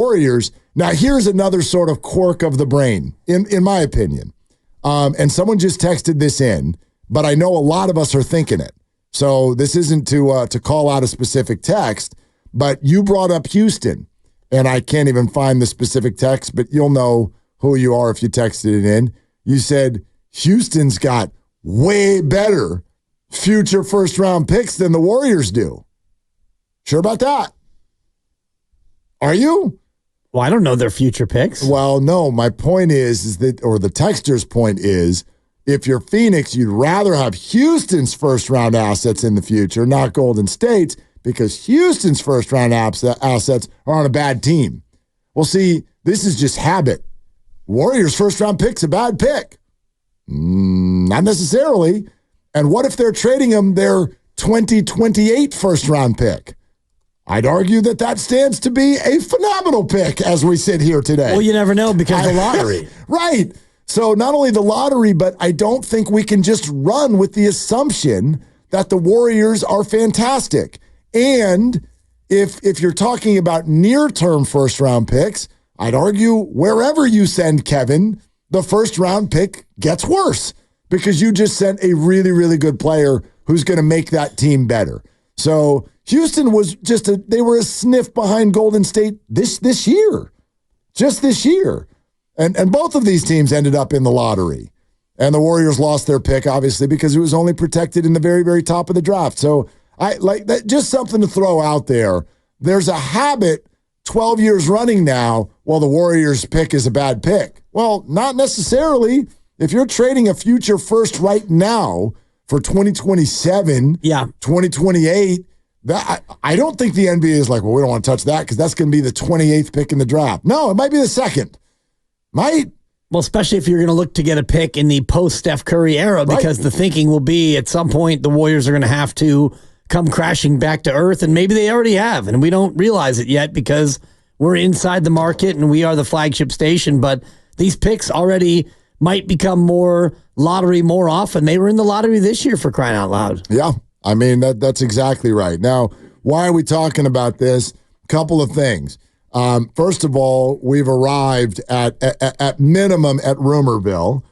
Warriors. Now, here's another sort of quirk of the brain, in my opinion. And someone just texted this in, but I know a lot of us are thinking it. So this isn't to call out a specific text, but you brought up Houston, and I can't even find the specific text, but you'll know who you are if you texted it in. You said Houston's got way better future first-round picks than the Warriors do. Sure about that? Are you? Well, I don't know their future picks. Well, no, my point is that, or the texter's point is, if you're Phoenix, you'd rather have Houston's first-round assets in the future, not Golden State's, because Houston's first-round assets are on a bad team. Well, see, this is just habit. Warriors' first-round pick's a bad pick. Not necessarily. And what if they're trading them their 2028 first-round pick? I'd argue that stands to be a phenomenal pick as we sit here today. Well, you never know because of the lottery. Right. So not only the lottery, but I don't think we can just run with the assumption that the Warriors are fantastic. And if you're talking about near-term first-round picks, I'd argue wherever you send Kevin, the first-round pick gets worse because you just sent a really, really good player who's going to make that team better. So Houston was they were a sniff behind Golden State this year, just this year. And both of these teams ended up in the lottery. And the Warriors lost their pick, obviously, because it was only protected in the very, very top of the draft. So I like that, just something to throw out there. There's a habit 12 years running now, well, the Warriors pick is a bad pick. Well, not necessarily. If you're trading a future first right now for 2027, 2028, I don't think the NBA is like, well, we don't want to touch that because that's going to be the 28th pick in the draft. No, it might be the second. Might. Well, especially if you're going to look to get a pick in the post-Steph Curry era, because the thinking will be at some point the Warriors are going to have to come crashing back to earth, and maybe they already have, and we don't realize it yet because we're inside the market and we are the flagship station, but these picks already might become more lottery more often. They were in the lottery this year, for crying out loud. Yeah, I mean, that's exactly right. Now, why are we talking about this? Couple of things. First of all, we've arrived at minimum at Rumorville.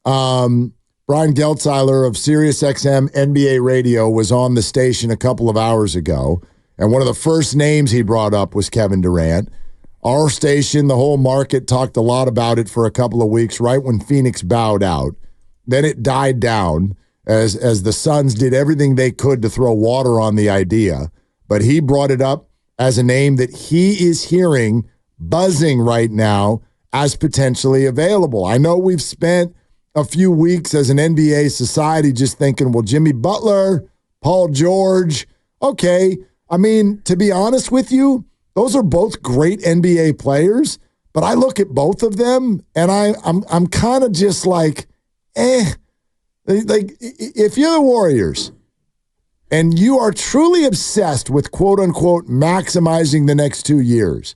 Brian Geltzeiler of SiriusXM NBA Radio was on the station a couple of hours ago, and one of the first names he brought up was Kevin Durant. Our station, the whole market, talked a lot about it for a couple of weeks, right when Phoenix bowed out. Then it died down as the Suns did everything they could to throw water on the idea, but he brought it up as a name that he is hearing buzzing right now as potentially available. I know we've spent a few weeks as an NBA society just thinking, well, Jimmy Butler, Paul George, okay. I mean, to be honest with you, those are both great NBA players, but I look at both of them and I'm kind of just like, Like, if you're the Warriors and you are truly obsessed with quote-unquote maximizing the next 2 years,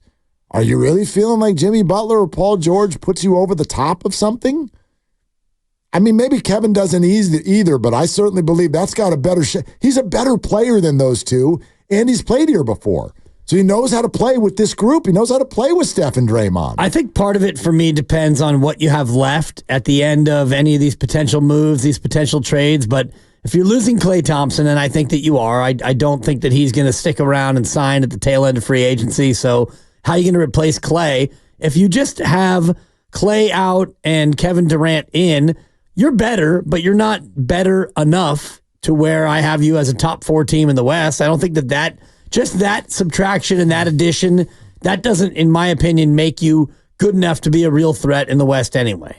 are you really feeling like Jimmy Butler or Paul George puts you over the top of something? I mean, maybe Kevin doesn't either, but I certainly believe that's got a better he's a better player than those two, and he's played here before. So he knows how to play with this group. He knows how to play with Steph and Draymond. I think part of it for me depends on what you have left at the end of any of these potential moves, these potential trades. But if you're losing Klay Thompson, and I think that you are, I don't think that he's going to stick around and sign at the tail end of free agency. So how are you going to replace Klay? If you just have Klay out and Kevin Durant in, you're better, but you're not better enough to where I have you as a top 4 team in the West. I don't think that just that subtraction and that addition, that doesn't, in my opinion, make you good enough to be a real threat in the West anyway.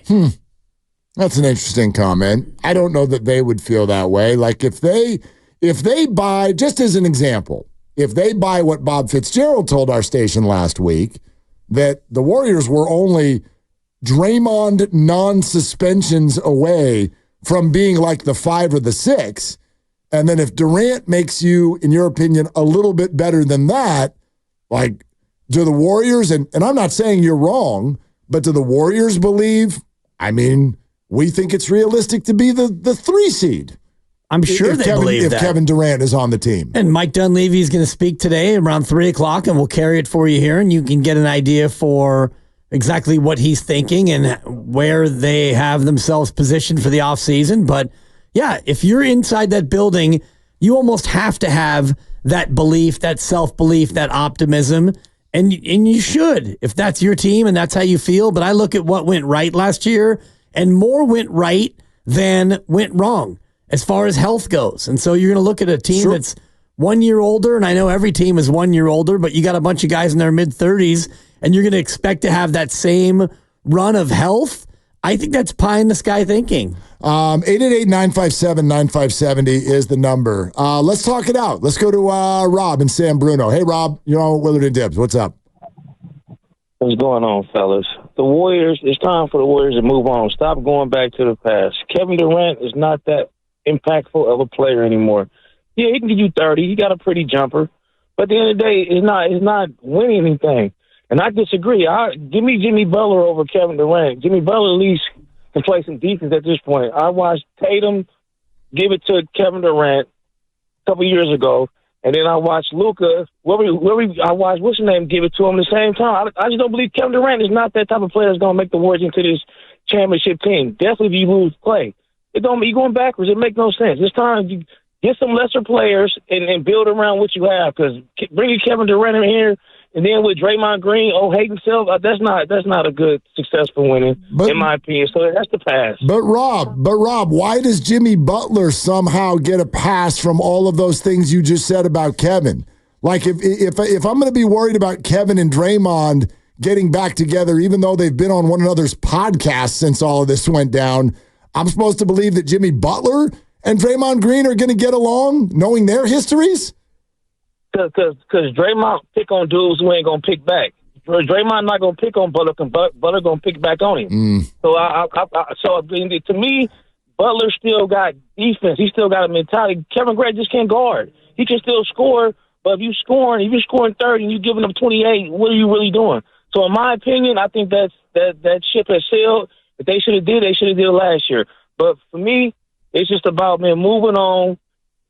That's an interesting comment. I don't know that they would feel that way. Like if they buy, just as an example, if they buy what Bob Fitzgerald told our station last week, that the Warriors were only Draymond non-suspensions away from being like the 5 or the 6, and then if Durant makes you, in your opinion, a little bit better than that, like, do the Warriors, and I'm not saying you're wrong, but do the Warriors believe, I mean, we think it's realistic to be the 3 seed? I'm sure they believe that. If Kevin Durant is on the team. And Mike Dunleavy is going to speak today around 3 o'clock, and we'll carry it for you here, and you can get an idea for exactly what he's thinking and where they have themselves positioned for the offseason. But, yeah, if you're inside that building, you almost have to have that belief, that self-belief, that optimism, and you should if that's your team and that's how you feel. But I look at what went right last year, and more went right than went wrong as far as health goes. And so you're going to look at a team that's 1 year older, and I know every team is 1 year older, but you got a bunch of guys in their mid-30s, and you're going to expect to have that same run of health. I think that's pie-in-the-sky thinking. 888-957-9570 is the number. Let's talk it out. Let's go to Rob and San Bruno. Hey, Rob, you're on Willard and Dibs. What's up? What's going on, fellas? The Warriors, it's time for the Warriors to move on. Stop going back to the past. Kevin Durant is not that impactful of a player anymore. Yeah, he can give you 30. He got a pretty jumper. But at the end of the day, it's not winning anything. And I disagree. Give me Jimmy Butler over Kevin Durant. Jimmy Butler at least can play some defense at this point. I watched Tatum give it to Kevin Durant a couple years ago. And then I watched Luka. I watched what's his name give it to him at the same time. I just don't believe Kevin Durant is not that type of player that's going to make the Warriors into this championship team. Definitely if you lose play. You're going backwards. It makes no sense. It's time you get some lesser players and build around what you have. Because bringing Kevin Durant in here and then with Draymond Green, hating himself, that's not a good success for winning, in my opinion. So that's the pass. But Rob, why does Jimmy Butler somehow get a pass from all of those things you just said about Kevin? Like if I'm going to be worried about Kevin and Draymond getting back together, even though they've been on one another's podcasts since all of this went down, I'm supposed to believe that Jimmy Butler and Draymond Green are going to get along, knowing their histories? Because Draymond pick on dudes who ain't going to pick back. Draymond not going to pick on Butler, because Butler going to pick back on him. So to me, Butler still got defense. He still got a mentality. Kevin Durant just can't guard. He can still score, but if you're scoring 30 and you're giving them 28, what are you really doing? So in my opinion, I think that ship has sailed. If they should have did it last year. But for me, it's just about moving on.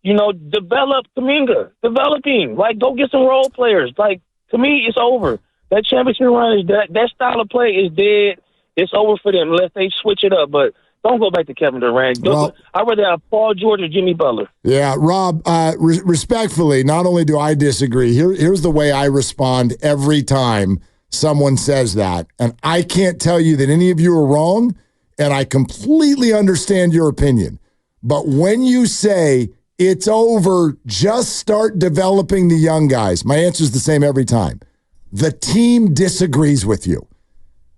Develop Kuminga, developing. Like, go get some role players. Like, to me, it's over. That championship run that style of play is dead. It's over for them unless they switch it up. But don't go back to Kevin Durant. I'd rather have Paul George or Jimmy Butler. Yeah, Rob, respectfully, not only do I disagree, here's the way I respond every time someone says that. And I can't tell you that any of you are wrong, and I completely understand your opinion. But when you say it's over, just start developing the young guys, my answer is the same every time. The team disagrees with you.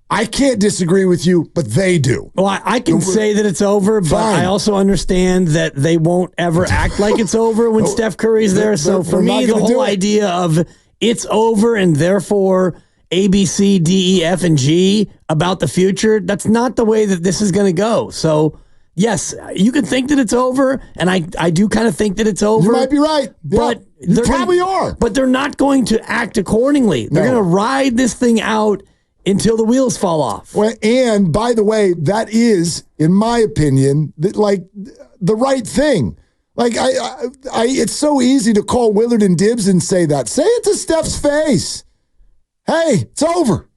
I can't disagree with you, but they do. Well, I can say that it's over, but I also understand that they won't ever act like it's over when Steph Curry's there. So for me, the whole idea of it's over and therefore A, B, C, D, E, F, and G about the future, that's not the way that this is going to go. So, yes, you can think that it's over, and I do kind of think that it's over. You might be right. But you probably are. But they're not going to act accordingly. They're going to ride this thing out until the wheels fall off. Well, and by the way, that is, in my opinion, the right thing. Like, it's so easy to call Willard and Dibs and say that. Say it to Steph's face. Hey, it's over.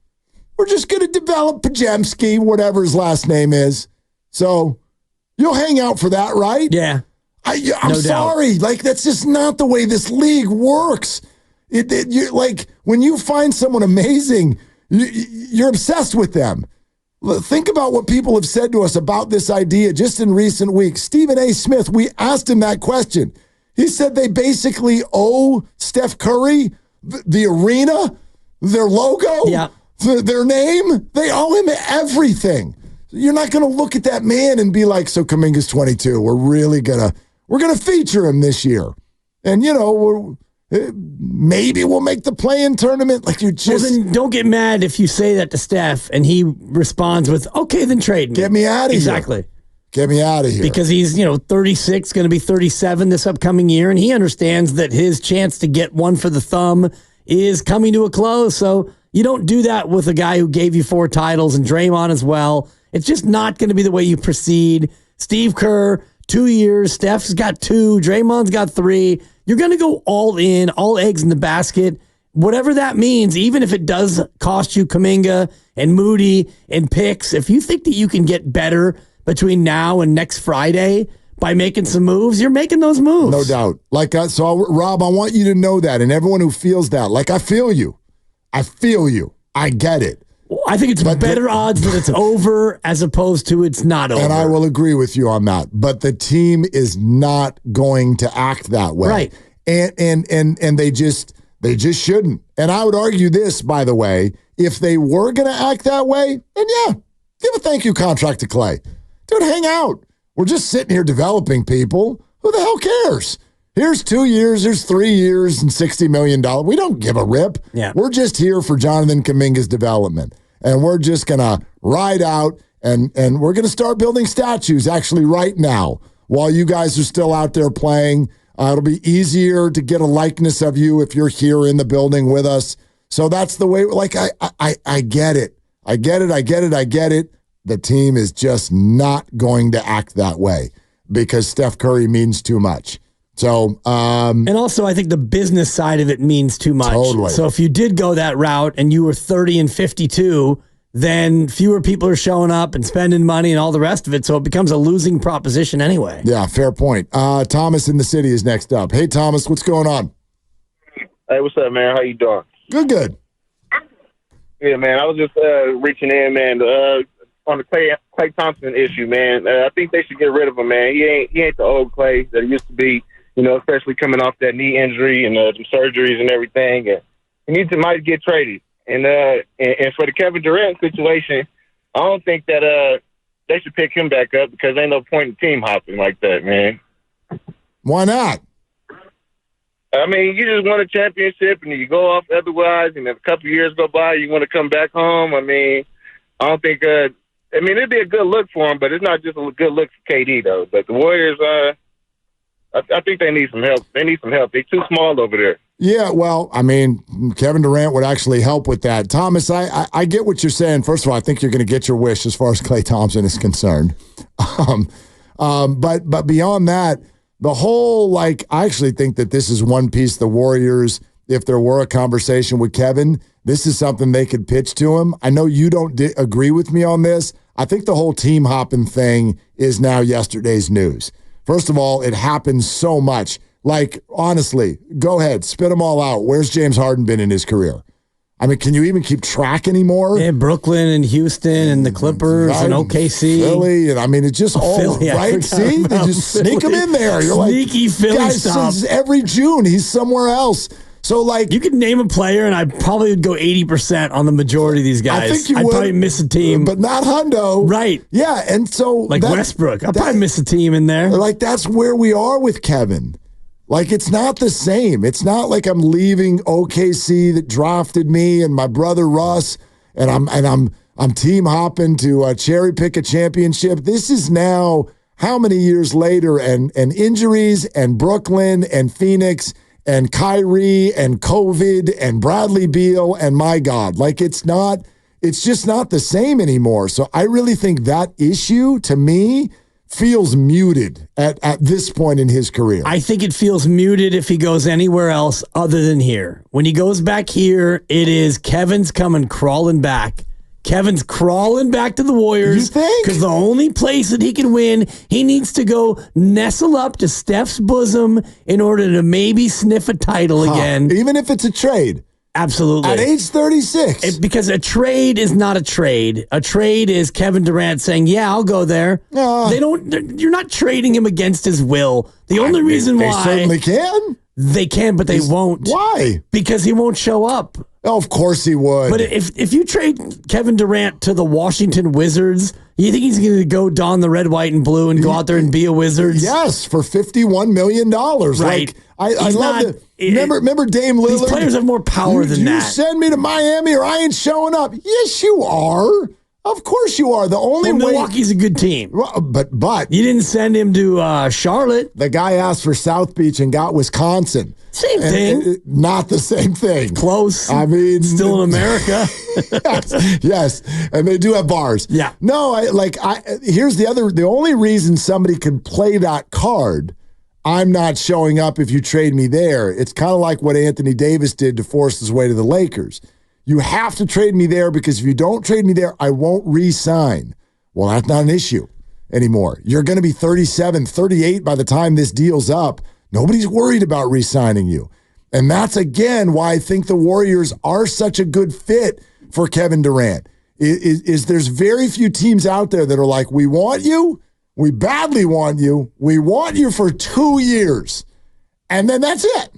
We're just going to develop Pajemski, whatever his last name is. So you'll hang out for that, right? Yeah. I'm sorry. Like, that's just not the way this league works. Like, when you find someone amazing, you're obsessed with them. Think about what people have said to us about this idea just in recent weeks. Stephen A. Smith, we asked him that question. He said they basically owe Steph Curry the arena, their logo, their name. They owe him everything. You're not going to look at that man and be like, so Kuminga's 22. We're going to feature him this year. And, maybe we'll make the play-in tournament. Like, you're just... Well, then don't get mad if you say that to Steph and he responds with, okay, then trade me. Get me out of here. Exactly. Get me out of here. Because he's, 36, going to be 37 this upcoming year, and he understands that his chance to get one for the thumb is coming to a close. So you don't do that with a guy who gave you 4 titles and Draymond as well. It's just not going to be the way you proceed. Steve Kerr 2 years. Steph's got 2. Draymond's got 3. You're going to go all in, all eggs in the basket. Whatever that means, even if it does cost you Kuminga and Moody and picks, if you think that you can get better between now and next Friday by making some moves, you're making those moves. No doubt. So, Rob, I want you to know that, and everyone who feels that, I feel you. I feel you. I get it. I think it's better odds that it's over as opposed to it's not over. And I will agree with you on that. But the team is not going to act that way. Right. And they just shouldn't. And I would argue this, by the way, if they were going to act that way, then yeah, give a thank you contract to Klay. Dude, hang out. We're just sitting here developing people. Who the hell cares? Here's 2 years, here's 3 years, and $60 million. We don't give a rip. Yeah. We're just here for Jonathan Kuminga's development. And we're just going to ride out, and we're going to start building statues actually right now while you guys are still out there playing. It'll be easier to get a likeness of you if you're here in the building with us. So that's the way, I get it. I get it. The team is just not going to act that way because Steph Curry means too much. So, and also I think the business side of it means too much. Totally. So if you did go that route and you were 30 and 52, then fewer people are showing up and spending money and all the rest of it. So it becomes a losing proposition anyway. Yeah, fair point. Thomas in the city is next up. Hey, Thomas, what's going on? Hey, what's up, man? How you doing? Good. Yeah, man. I was just reaching in, man, on the Klay Thompson issue, man. I think they should get rid of him, man. He ain't the old Klay that he used to be. Especially coming off that knee injury and some surgeries and everything. And he might get traded. And for the Kevin Durant situation, I don't think that they should pick him back up because ain't no point in team hopping like that, man. Why not? I mean, you just won a championship and you go off otherwise, and if a couple of years go by, you want to come back home. I mean, I don't think it'd be a good look for him, but it's not just a good look for KD, though. But the Warriors, I think they need some help. They're too small over there. Yeah, well, I mean, Kevin Durant would actually help with that. Thomas, I get what you're saying. First of all, I think you're going to get your wish as far as Klay Thompson is concerned. But beyond that, the whole, I actually think that this is one piece the Warriors, if there were a conversation with Kevin, this is something they could pitch to him. I know you don't agree with me on this. I think the whole team hopping thing is now yesterday's news. First of all, it happens so much. Honestly, go ahead, spit them all out. Where's James Harden been in his career? I mean, can you even keep track anymore? Yeah, Brooklyn and Houston and the Clippers and OKC. Philly, and I mean, it's just all Philly, right. See, they just sneak him in there. You're sneaky Philly guys, stuff. Every June, he's somewhere else. So, you could name a player, and I probably would go 80% on the majority of these guys. I think you I'd would, probably miss a team, but not Hundo, right? Yeah, and so Westbrook, I'd probably miss a team in there. That's where we are with Kevin. It's not the same. It's not like I'm leaving OKC that drafted me and my brother Russ, and I'm team hopping to cherry pick a championship. This is now how many years later, and injuries, and Brooklyn, and Phoenix, and Kyrie, and COVID, and Bradley Beal, and my God, it's just not the same anymore. So I really think that issue, to me, feels muted at this point in his career. I think it feels muted if he goes anywhere else other than here. When he goes back here, it is Kevin's coming crawling back. Kevin's crawling back to the Warriors. You think? Because the only place that he can win, he needs to go nestle up to Steph's bosom in order to maybe sniff a title again. Even if it's a trade. Absolutely. At age 36. Because a trade is not a trade. A trade is Kevin Durant saying, yeah, I'll go there. You're not trading him against his will. The only reason why. They certainly can. They can, but they won't. Why? Because he won't show up. Oh, of course he would. But if you trade Kevin Durant to the Washington Wizards, you think he's going to go don the red, white, and blue and go out there and be a Wizard? Yes, for $51 million. Right. I love it. Remember Dame Lillard? These players have more power than that. You send me to Miami or I ain't showing up. Yes, you are. Of course you are. The only way Milwaukee's a good team. But You didn't send him to Charlotte. the guy asked for South Beach and got Wisconsin. Same thing. Not the same thing. Close. I mean, still in America. yes, and they do have bars. Yeah. No, here's the only reason somebody can play that card. I'm not showing up if you trade me there. It's kind of like what Anthony Davis did to force his way to the Lakers. You have to trade me there because if you don't trade me there, I won't re-sign. Well, that's not an issue anymore. You're going to be 37, 38 by the time this deal's up. Nobody's worried about re-signing you. And that's, again, why I think the Warriors are such a good fit for Kevin Durant. Is there's very few teams out there that are like, we want you, we badly want you, we want you for 2 years. And then that's it.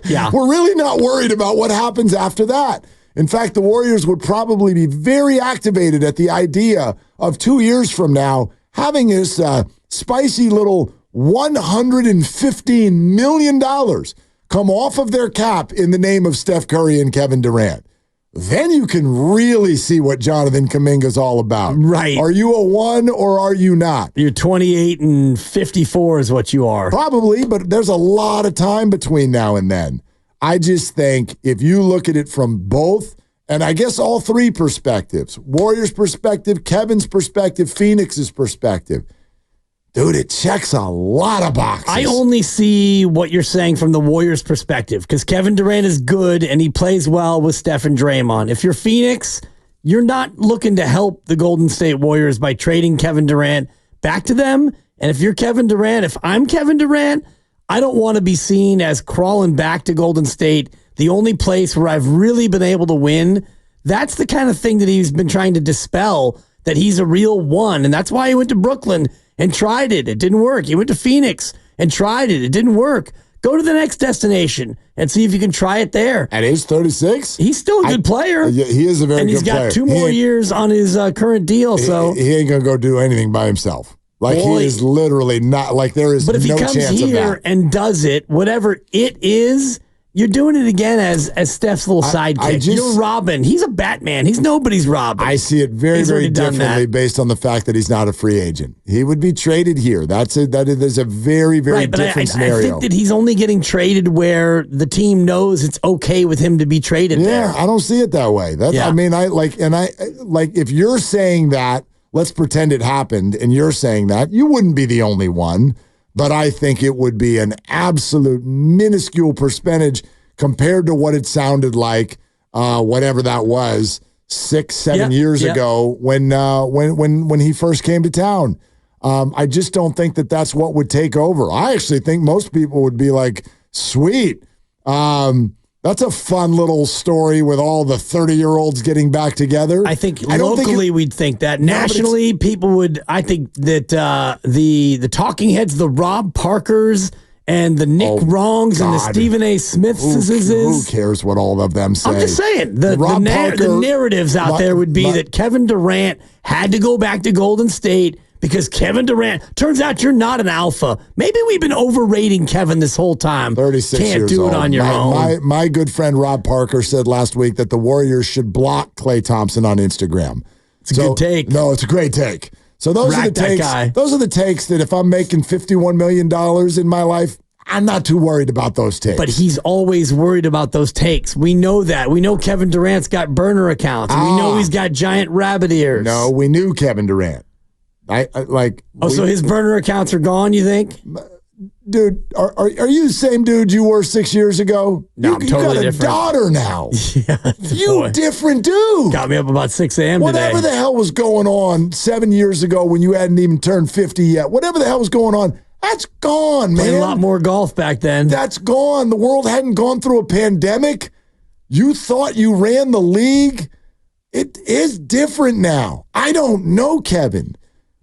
Yeah. We're really not worried about what happens after that. In fact, the Warriors would probably be very activated at the idea of 2 years from now having this spicy little $115 million come off of their cap in the name of Steph Curry and Kevin Durant. Then you can really see what Jonathan Kuminga's all about. Right. Are you a one or are you not? You're 28 and 54 is what you are. Probably, but there's a lot of time between now and then. I just think if you look at it from both, and I guess all three perspectives, Warriors' perspective, Kevin's perspective, Phoenix's perspective, dude, it checks a lot of boxes. I only see what you're saying from the Warriors' perspective because Kevin Durant is good and he plays well with Steph and Draymond. If you're Phoenix, you're not looking to help the Golden State Warriors by trading Kevin Durant back to them. And if you're Kevin Durant, if I'm Kevin Durant, I don't want to be seen as crawling back to Golden State, the only place where I've really been able to win. That's the kind of thing that he's been trying to dispel, that he's a real one. And that's why he went to Brooklyn and tried it. It didn't work. He went to Phoenix and tried it. It didn't work. Go to the next destination and see if you can try it there. At age 36? He's still a good player. Yeah, he is a very good player. And he's got 2 more years on his current deal. So he ain't going to go do anything by himself. Like, he is literally not, like, there is no chance of that. But if he comes here and does it, whatever it is, you're doing it again as Steph's little sidekick. You're Robin. He's a Batman. He's nobody's Robin. I see it very, very differently based on the fact that he's not a free agent. He would be traded here. That is a very, very different scenario. I think that he's only getting traded where the team knows it's okay with him to be traded there. I don't see it that way. I mean, if you're saying that, let's pretend it happened, and you're saying that, you wouldn't be the only one. But I think it would be an absolute minuscule percentage compared to what it sounded like, whatever that was, 6-7 years ago when he first came to town. I just don't think that that's what would take over. I actually think most people would be like, sweet. That's a fun little story with all the 30-year-olds getting back together. I think locally we'd think that. Nationally, people would. I think that the talking heads, the Rob Parkers and the Nick Wrongs and the Stephen A. Smiths. Who cares what all of them say? I'm just saying. The narratives out there would be that Kevin Durant had to go back to Golden State because Kevin Durant, turns out you're not an alpha. Maybe we've been overrating Kevin this whole time. 36 Can't years do old. it on your own. My good friend Rob Parker said last week that the Warriors should block Klay Thompson on Instagram. It's a good take. No, it's a great take. So those are the takes. Those are the takes that if I'm making $51 million in my life, I'm not too worried about those takes. But he's always worried about those takes. We know that. We know Kevin Durant's got burner accounts. We know he's got giant rabbit ears. No, we knew Kevin Durant. So his burner accounts are gone, you think? Dude, are you the same dude you were 6 years ago? No, I'm totally different. You got a daughter now. Yeah, you different dude. Got me up about 6 a.m. today. Whatever the hell was going on 7 years ago when you hadn't even turned 50 yet, whatever the hell was going on, that's gone, man. Played a lot more golf back then. That's gone. The world hadn't gone through a pandemic. You thought you ran the league. It is different now. I don't know Kevin,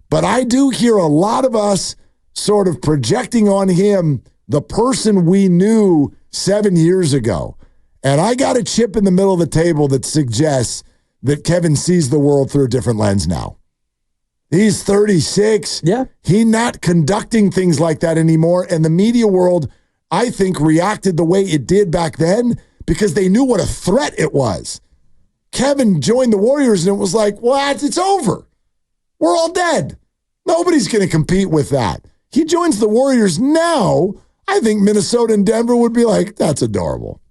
but I do hear a lot of us sort of projecting on him the person we knew 7 years ago. And I got a chip in the middle of the table that suggests that Kevin sees the world through a different lens now. He's 36. Yeah. He's not conducting things like that anymore. And the media world, I think, reacted the way it did back then because they knew what a threat it was. Kevin joined the Warriors and it was like, what? It's over. We're all dead. Nobody's going to compete with that. He joins the Warriors now. I think Minnesota and Denver would be like, that's adorable.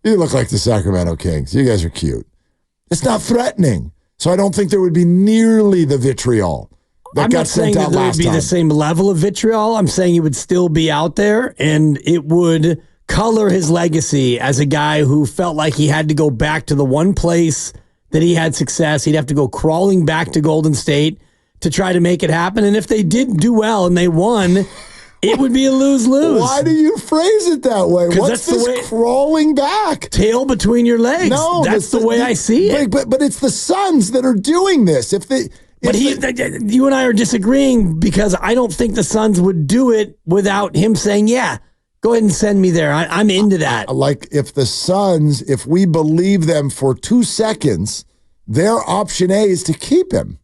You look like the Sacramento Kings. You guys are cute. It's not threatening. So I don't think there would be nearly the vitriol that got sent out last time. I'm not saying that there would be the same level of vitriol. I'm saying it would still be out there, and it would color his legacy as a guy who felt like he had to go back to the one place that he had success. He'd have to go crawling back to Golden State to try to make it happen. And if they did do well and they won, it would be a lose-lose. Why do you phrase it that way? What's this crawling back? Tail between your legs. No, that's the way I see it. But it's the Suns that are doing this. You and I are disagreeing because I don't think the Suns would do it without him saying, yeah, go ahead and send me there. I'm into that. Like if the Suns, if we believe them for 2 seconds, their option A is to keep him.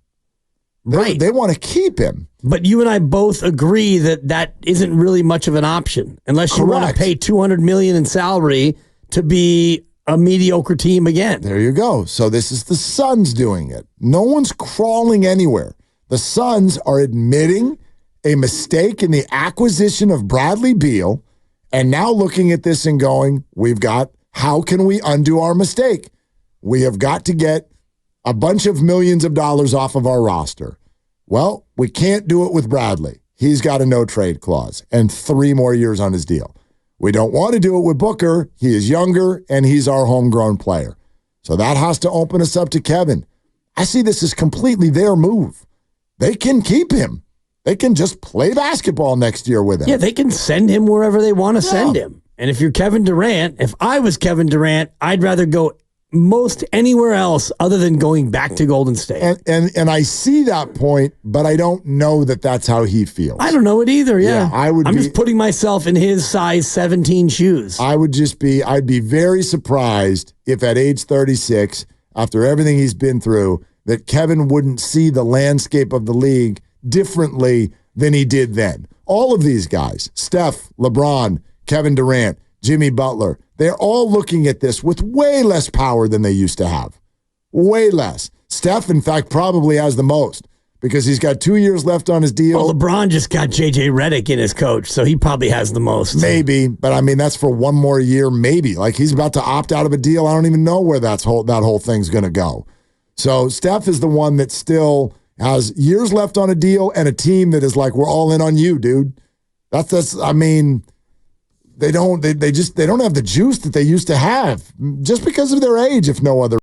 Right. They want to keep him. But you and I both agree that isn't really much of an option unless you want to pay $200 million in salary to be a mediocre team again. There you go. So this is the Suns doing it. No one's crawling anywhere. The Suns are admitting a mistake in the acquisition of Bradley Beal and now looking at this and going, how can we undo our mistake? We have got to get a bunch of millions of dollars off of our roster. Well, we can't do it with Bradley. He's got a no-trade clause and 3 more years on his deal. We don't want to do it with Booker. He is younger, and he's our homegrown player. So that has to open us up to Kevin. I see this as completely their move. They can keep him. They can just play basketball next year with him. Yeah, they can send him wherever they want to send him. And if you're Kevin Durant, if I was Kevin Durant, I'd rather go most anywhere else other than going back to Golden State. And I see that point, but I don't know that that's how he feels. I don't know it either, yeah. I'm just putting myself in his size 17 shoes. I'd be very surprised if at age 36, after everything he's been through, that Kevin wouldn't see the landscape of the league differently than he did then. All of these guys, Steph, LeBron, Kevin Durant, Jimmy Butler, they're all looking at this with way less power than they used to have. Way less. Steph, in fact, probably has the most because he's got 2 years left on his deal. Well, LeBron just got J.J. Redick in his coach, so he probably has the most. Maybe, but I mean, that's for 1 more year, maybe. Like he's about to opt out of a deal. I don't even know where that whole thing's going to go. So Steph is the one that still has years left on a deal and a team that is like, we're all in on you, dude. I mean, they don't have the juice that they used to have just because of their age, if no other